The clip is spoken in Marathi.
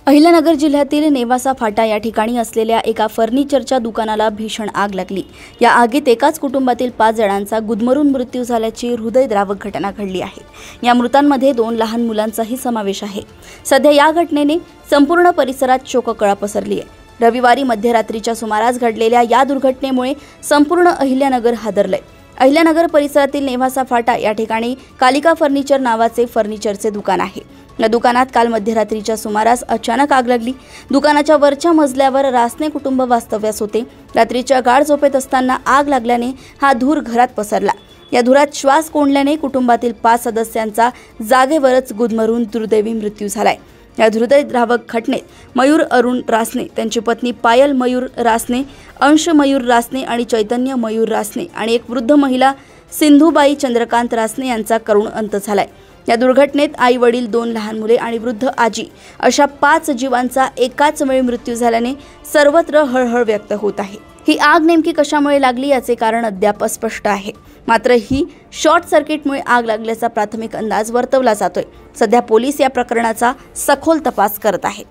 अहिल्यानगर जिल्ह्यातील नेवासा फाटा या ठिकाणी असलेल्या एका फर्निचरच्या दुकानाला भीषण आग लागली। या आगीत एकाच कुटुंबातील 5 जणांचा गुदमरून मृत्यू झाल्याची हृदयद्रावक घटना घडली आहे। या मृतांमध्ये 2 लहान मुलांचाही समावेश आहे। सध्या या घटनेने संपूर्ण परिसरात शोककळा पसरली आहे। रविवारी मध्यरात्रीच्या सुमारास घडलेल्या या दुर्घटनेमुळे संपूर्ण अहिल्यानगर हादरलंय। अहिल्यानगर परिसरातील नेवासा फाटा या ठिकाणी कालिका फर्निचर नावाचे फर्निचरचे दुकान आहे। या दुकानात काल मध्यरात्रीच्या सुमारास अचानक आग लागली। दुकानाच्या वरच्या मजल्यावर रासने कुटुंब वास्तव्यास होते। रात्रीच्या गाढ झोपेत असताना आग लागल्याने हा धूर घरात पसरला। या धुरात श्वास कोंडल्याने कुटुंबातील 5 सदस्यांचा जागेवरच गुदमरून दुर्दैवी मृत्यू झालाय। या हृदयद्रावक घटनेत मयूर अरुण रासने, त्यांची पत्नी पायल मयूर रासने, अंश मयूर रासने आणि चैतन्य मयूर रासने आणि एक वृद्ध महिला सिंधुबाई चंद्रकांत रासने यांचा करुण अंत झालाय। या दुर्घटनेत आई वडील, 2 लहान मुले आणि वृद्ध आजी अशा 5 जीवांचा एकाच वेळी मृत्यू झाल्याने सर्वत्र हळहळ व्यक्त होत आहे। ही आग नेमकी कशामुळे लागली याचे कारण अद्याप अस्पष्ट आहे। मात्र ही शॉर्ट सर्किटमुळे आग लागल्याचा प्राथमिक अंदाज वर्तवला जातोय। सध्या पोलीस या प्रकरणाचा सखोल तपास करत आहेत।